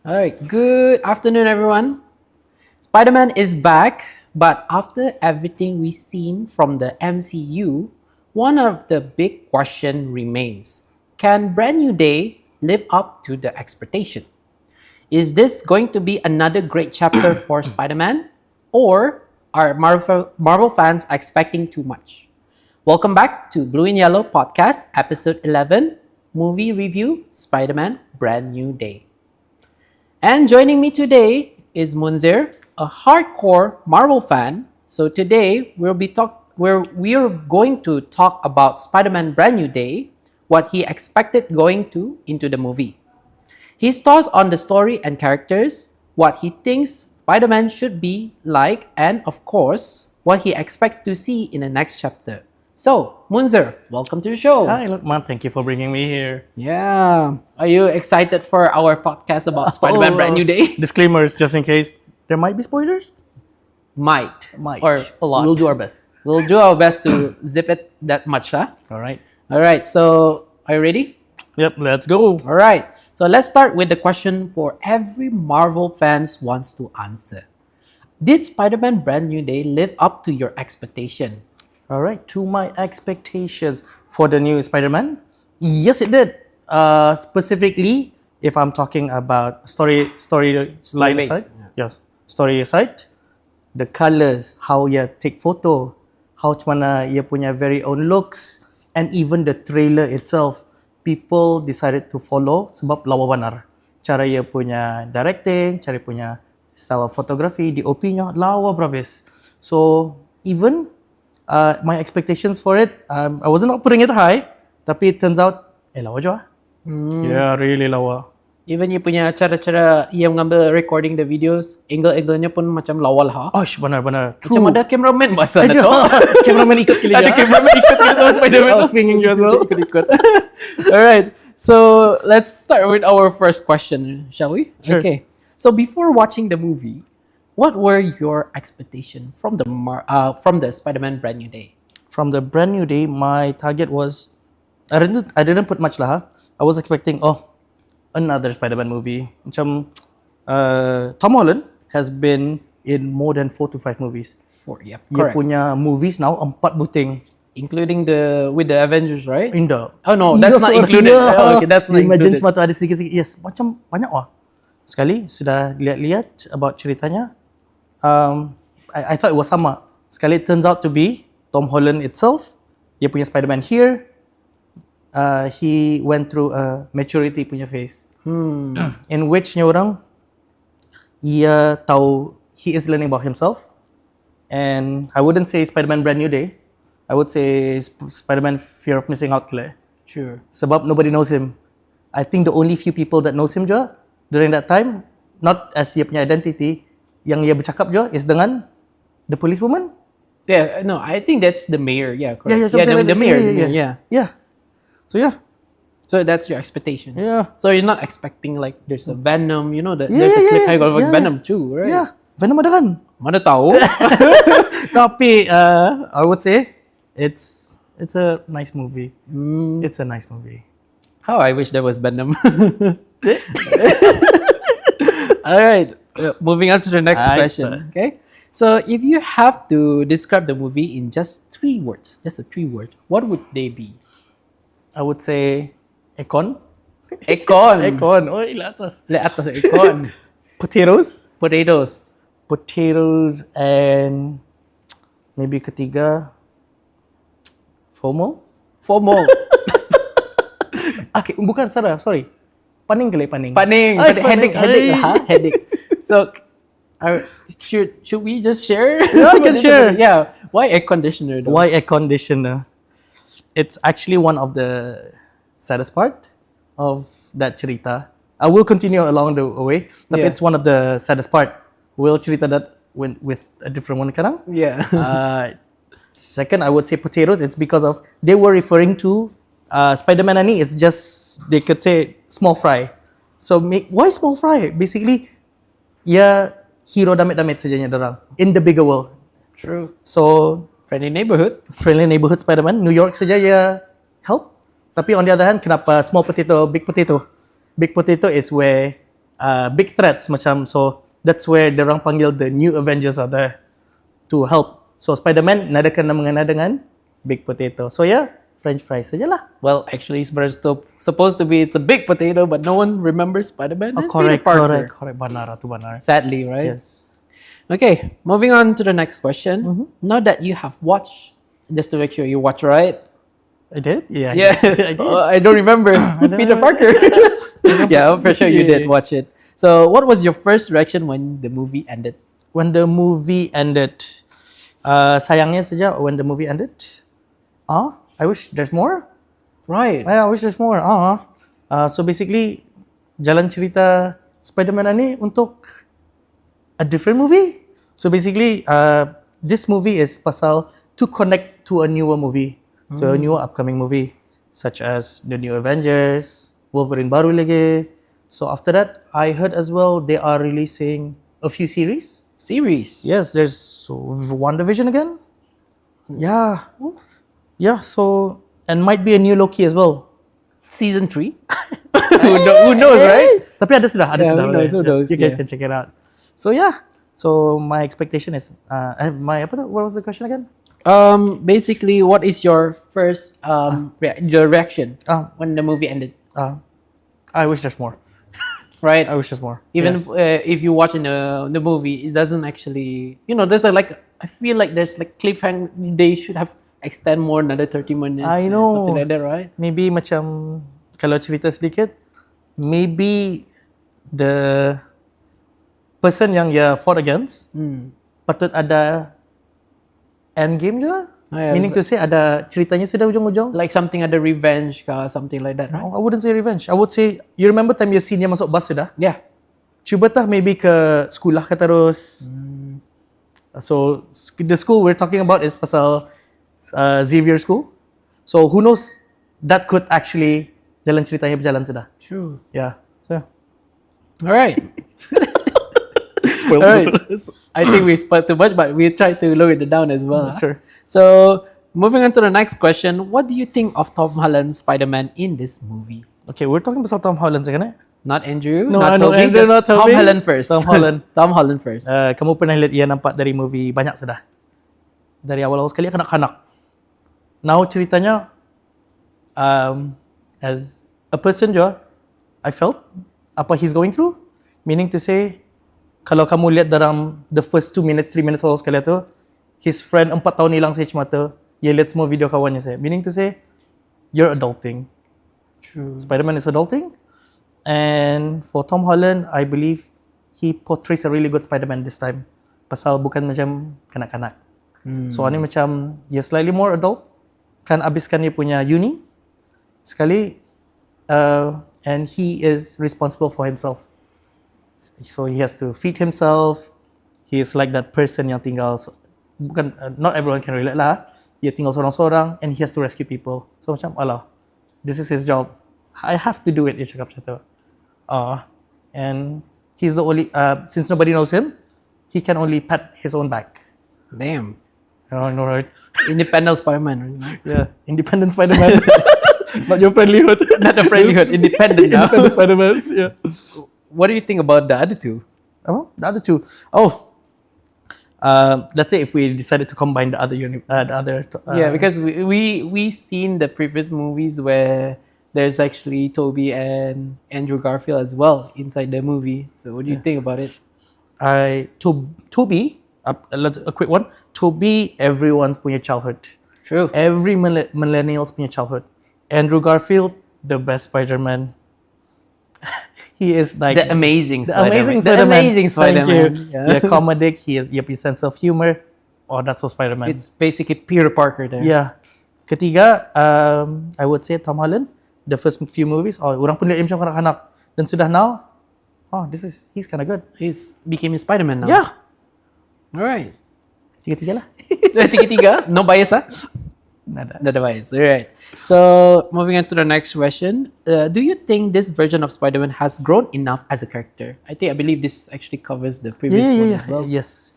All right, good afternoon, everyone. Spider-Man is back, but after everything we've seen from the MCU, one of the big question remains: Can Brand New Day live up to the expectation? Is this going to be another great chapter for Spider-Man, or are Marvel fans expecting too much? Welcome back to Blue and Yellow Podcast, Episode 11, Movie Review: Spider-Man Brand New Day. And joining me today is Munzir, a hardcore Marvel fan. So today we're going to talk about Spider-Man Brand New Day, what he expected going to into the movie. His thoughts on the story and characters, what he thinks Spider-Man should be like, and of course, what he expects to see in the next chapter. So, Munzir, welcome to the show. Hi, Lukman. Thank you for bringing me here. Yeah. Are you excited for our podcast about Spider-Man Brand New Day? Disclaimers, just in case there might be spoilers. Might. Might. Or a lot. We'll do our best. We'll do our best to zip it that much, huh? All right. All right. So, are you ready? Yep, let's go. All right. So, let's start with the question for every Marvel fans wants to answer. Did Spider-Man Brand New Day live up to your expectation? All right, to my expectations for the new Spider-Man, yes, it did. Specifically, if I'm talking about story line based, aside, yes, story aside, the colors, how you take photo, how mana ia punya very own looks, and even the trailer itself, people decided to follow sebab lawa benar. Cara ia punya directing, cara punya style of photography, DOP-nya lawa berhabis. So even my expectations for it, I wasn't not putting it high, tapi it turns out, lawa je lah. Yeah, really lawa. Even you punya cara-cara ia mengambil recording the videos, angle-angle-nya pun macam lawa lah. Osh, benar-benar. Macam ada cameraman bahasa tu. Cameraman ikut kali Ada cameraman ikut kita Spider-Man. Oh, swinging as well. Ikut. Alright, so let's start with our first question, shall we? Sure. Okay. So before watching the movie, what were your expectations from the Spider-Man Brand New Day? From the Brand New Day, my target was, I didn't put much lah. I was expecting, another Spider-Man movie. Macam, Tom Holland has been in more than 4 to 5 movies. Yep, Dia correct. punya movies now 4 buting. Including with the Avengers, right? Indah. Oh no, that's not included. Oh, okay, that's not Imagine included. semua tu ada sedikit-sedikit. Yes, macam banyak wah. Sekali sudah lihat-lihat about ceritanya. I thought it was sama. Sekali it turns out to be Tom Holland itself. Dia punya Spider-Man here. He went through a maturity punya phase. In which nya orang ia tahu he is learning about himself. And I wouldn't say Spider-Man Brand New Day. I would say Spider-Man Fear of Missing Out kele. Sure. Sebab nobody knows him. I think the only few people that knows him je during that time, not as dia punya identity, yang ia bercakap je is dengan the policewoman. Yeah, no, I think that's the mayor. Yeah, correct. Yeah, something like the that. mayor. Yeah. So yeah. So that's your expectation. Yeah. So you're not expecting like there's a Venom, there's a Yeah, cliffhanger of yeah. Venom 2, right? Yeah. Venom ada kan? Mana tahu? Tapi I would say it's a nice movie. It's a nice movie. How I wish there was Venom. All right, moving on to the next question. Okay, so if you have to describe the movie in just 3 words, just a 3 word, what would they be? I would say Econ. Econ. Econ. Oh, ila atas. Le atas econ. Potatoes. Potatoes. Potatoes and maybe ketiga FOMO. Okay, bukan Sarah, sorry. Paning kali paning. Paning. Headache lah. Headache. So, should we just share? Yeah, I can share. Yeah. Why air conditioner though? Why air conditioner? It's actually one of the saddest part of that cerita. I will continue along the way, but Yeah. it's one of the saddest part. We'll cerita that with a different one sekarang. Yeah. Second, I would say potatoes. It's because of they were referring to Spider-Man ani. It's just they could say small fry. So why small fry? Basically, ya hero damit-damit sajanya dorang in the bigger world. True. So Friendly neighborhood. friendly neighborhood Spider-Man, New York saja ya help. Tapi on the other hand, kenapa small potato, big potato? Big potato is where big threats macam. So that's where orang panggil the new Avengers are there to help. So Spider-Man nadakan mengena dengan big potato. So yeah, French fries sajalah. Well, actually, supposed to be it's a big potato, but no one remembers Spider-Man. Oh, and Peter correct. Parker. Banar tu banar. Sadly, right? Yes. Okay, moving on to the next question. Now that you have watched, just to make sure you watch right. I did? Yeah. Yeah, I did. I don't remember. Who's Peter Parker? Yeah, I'm for sure you did watch it. So, what was your first reaction when the movie ended? When the movie ended, sayangnya saja when the movie ended, I wish there's more. Right. I wish there's more. So basically, jalan cerita Spider-Man ni untuk a different movie. So basically, this movie is pasal to connect to a newer movie, to a newer upcoming movie, such as the new Avengers, Wolverine baru lagi. So after that, I heard as well they are releasing a few series. Yes, there's WandaVision again. Yeah. Yeah, so and might be a new Loki as well. Season 3? Who knows, right? Tapi ada sudah. Who knows, You guys can check it out. So yeah. So my expectation is what was the question again? Basically, what is your first your reaction when the movie ended? I wish there's more. Right. I wish there's more. Even if you watch in the movie, it doesn't actually, there's I feel like there's like cliffhanger. They should have extend more another 30 minutes. I know. Something like that, right? Maybe macam kalau cerita sedikit, maybe the person yang fought against patut ada end game juga. Meaning to say ada ceritanya sudah ujung-ujung. Like something ada revenge ka, something like that, right? I wouldn't say revenge. I would say, you remember time your scene yang masuk bus sudah? Yeah. Cuba tah maybe ke sekolah ke terus. So the school we're talking about is pasal Xavier School. So who knows, that could actually jalan ceritanya berjalan sudah. True. Yeah. So Alright. Alright. I think we spoke too much, but we tried to lower it down as well. Sure. So moving on to the next question, what do you think of Tom Holland's Spider-Man in this movie? Okay, we're talking about Tom Holland sekarang. Not Andrew, No, not no, Toby, Andrew, just not Tom Toby. Holland first. Tom Holland. Tom Holland first. Kamu pernah lihat ia nampak dari movie banyak sudah. Dari awal-awal sekali kanak-kanak. Now ceritanya, as a person juga, I felt apa he's going through. Meaning to say, kalau kamu lihat dalam the first 2 minutes, 3 minutes awal sekali tu, his friend 4 tahun hilang saya mata, dia lihat semua video kawannya saya. Meaning to say, you're adulting. True. Spider-Man is adulting. And for Tom Holland, I believe he portrays a really good Spider-Man this time. Pasal bukan macam kanak-kanak. So ni macam dia slightly more adult. Kan habiskan dia punya uni sekali, and he is responsible for himself. So he has to feed himself. He is like that person yang tinggal bukan not everyone can relate lah. Dia tinggal seorang-seorang and he has to rescue people. So macam alah, this is his job. I have to do it. Dia cakap macam tu. And he's the only since nobody knows him, he can only pat his own back. Damn. I know, right? Independent Spider-Man. Right? Yeah, independent Spider-Man. Not your friendlyhood. Not the friendlyhood. Independent now. Independent Spider-Man. Yeah. What do you think about the other two? The other two. Let's say if we decided to combine the other yeah, because we seen the previous movies where there's actually Toby and Andrew Garfield as well inside the movie. So what do you think about it? Toby, let's a quick one. Toby, everyone's punya childhood. True. Every millennial's punya childhood. Andrew Garfield, the best Spider-Man. He is like the amazing Spider-Man. Spider-Man. Amazing Spider-Man. Yeah, comedic. He has a sense of humor. Oh, that's what Spider-Man. It's basically Peter Parker there. Yeah. Ketiga, I would say Tom Holland. The first few movies, orang pun lihat macam kanak-kanak. Dan sudah now, he's kind of good. He's became a Spider-Man now. Yeah. Alright. Tiga-tiga lah. Tiga-tiga? No bias, huh? Nada. Not bias. Alright. So, moving on to the next question. Do you think this version of Spider-Man has grown enough as a character? I believe this actually covers the previous one as well. Yes.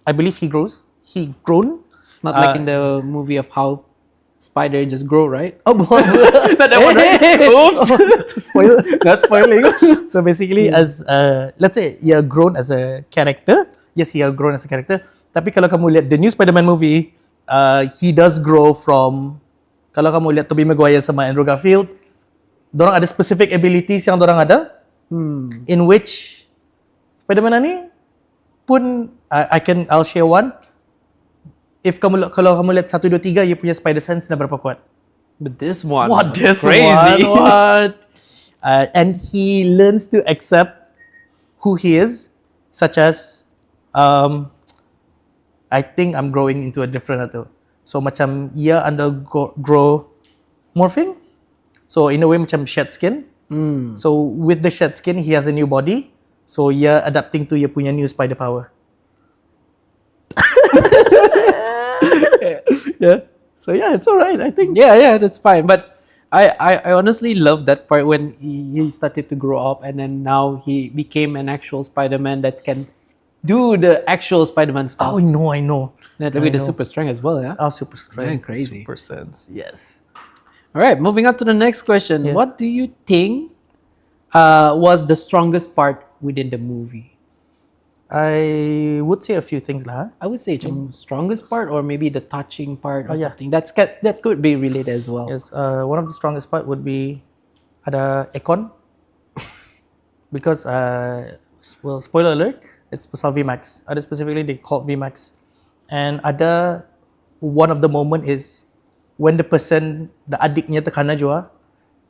I believe he grown. Not like in the movie of how spider just grow, right? Oh, Not that one, right? Oops. to spoil. That's spoiling. So basically, as let's say you're grown as a character. Yes, you're grown as a character. Tapi kalau kamu lihat the new Spider-Man movie, he does grow from. Kalau kamu lihat Tobey Maguire sama Andrew Garfield, dorang ada specific abilities yang dorang ada, in which Spider-Man ni pun I'll share one. Kalau kamu lihat 1, 2, 3, ia punya spider sense dah berapa kuat? But this one, What this crazy. one? What? And he learns to accept who he is, such as, I think I'm growing into a different atau. So macam ia undergo morphing. So in a way macam shed skin. So with the shed skin, he has a new body. So ia adapting to ia punya new spider power. Yeah. So yeah, it's alright. I think. Yeah, that's fine. But I honestly love that part when he started to grow up, and then now he became an actual Spider-Man that can do the actual Spider-Man stuff. Oh no, I know. That with the super strength as well, yeah. Oh, super strength. Yeah, crazy. Super sense. Yes. All right, moving on to the next question. Yeah. What do you think was the strongest part within the movie? I would say a few things lah. I would say the strongest part, or maybe the touching part, or yeah. something. That could be related as well. Yes. One of the strongest part would be ada aircon. Because well, spoiler alert, it's pasal VMAX. Ada specifically they called VMAX. And ada one of the moment is when the person, the adiknya terkena jua,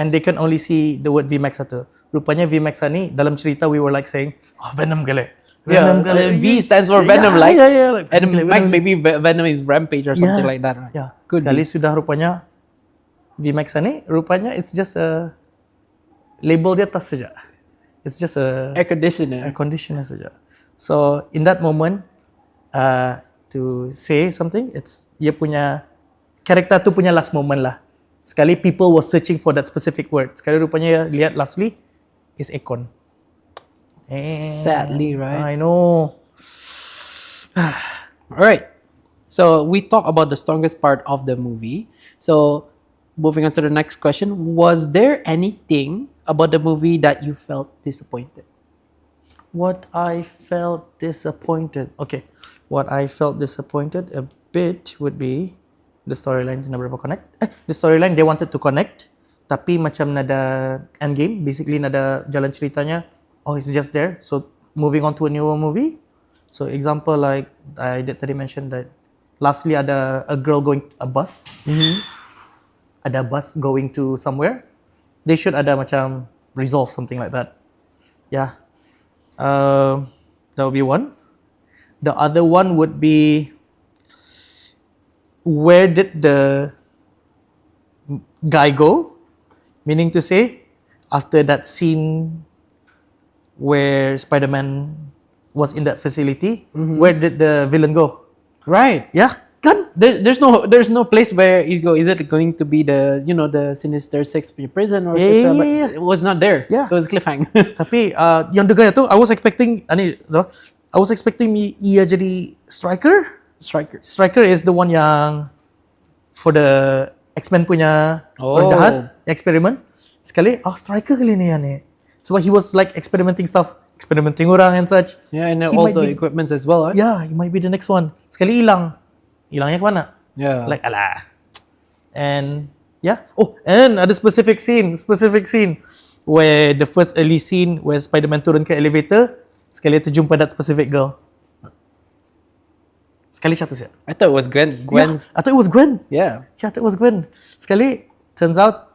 and they can only see the word VMAX satu. Rupanya VMAX ni dalam cerita we were like saying, oh Venom gale. Yeah, V stands for Venom, like, like and Venom, Max Venom. maybe Venom is Rampage or something like that, right? Yeah. Could Sekali be. sudah rupanya VMAX ni, rupanya it's just a label dia tas saja. It's just a Air conditioner. air conditioner saja. So in that moment, to say something, it's ia punya karakter tu punya last moment lah. Sekali people were searching for that specific word. Sekali rupanya lihat lastly is aircon. Sadly, right? I know. All right. So we talk about the strongest part of the movie. So moving on to the next question, was there anything about the movie that you felt disappointed? What I felt disappointed. Okay. What I felt disappointed a bit would be the storylines na berapa connect. The storyline they wanted to connect, tapi macam nada endgame. Basically nada jalan ceritanya. Oh, it's just there. So moving on to a newer movie. So example like I did tadi mention that lastly ada a girl going a bus. Ada bus going to somewhere. They should ada macam resolve something like that. Yeah. That would be one. The other one would be where did the guy go? Meaning to say, after that scene where Spider-Man was in that facility, where did the villain go? Right. Yeah, kan? There's no place where you go. Is it going to be the the Sinister Six prison or Yeah, something? But yeah. it was not there. Yeah. It was cliffhanger. Tapi yang the guy tu, I was expecting ia jadi striker. Striker. Striker is the one yang for the X-Men punya orang jahat eksperimen. Sekali, striker kali ni yang ni. Sebab he was like experimenting orang and such. Yeah, and He all might the be- equipments as well, right? Yeah, he might be the next one. Sekali hilang. Hilangnya ke mana? Yeah. Like alah. And yeah. Oh, and ada specific scene where the first early scene where Spider-Man turun ke elevator, sekali terjumpa that specific girl. Sekali satu saja. I thought it was Gwen's. Yeah, I thought it was Gwen. Yeah. Yeah, I thought it was Gwen. Sekali, turns out,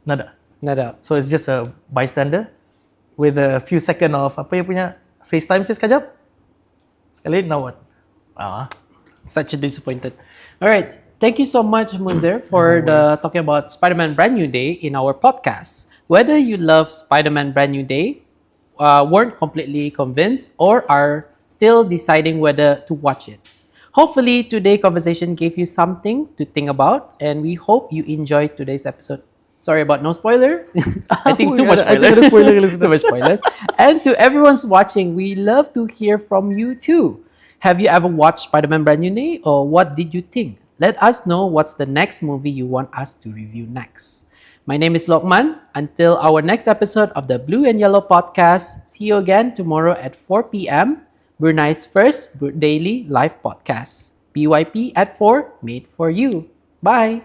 nada. Nada. So it's just a bystander with a few seconds of apa yang punya FaceTime sih sekejap. Sekali, now what? Such a disappointed. All right. Thank you so much, Munzer, for the talking about Spider-Man Brand New Day in our podcast. Whether you love Spider-Man Brand New Day, weren't completely convinced, or are still deciding whether to watch it. Hopefully, today's conversation gave you something to think about, and we hope you enjoyed today's episode. Sorry about no spoiler. I think too much I spoiler. think ada spoiler kali Too much spoilers. And to everyone's watching, we love to hear from you too. Have you ever watched Spider-Man Brand New Day, or what did you think? Let us know what's the next movie you want us to review next. My name is Lokman. Until our next episode of the Blue and Yellow podcast, see you again tomorrow at 4 p.m. Brunei's first daily live podcast. BYP at 4, made for you. Bye.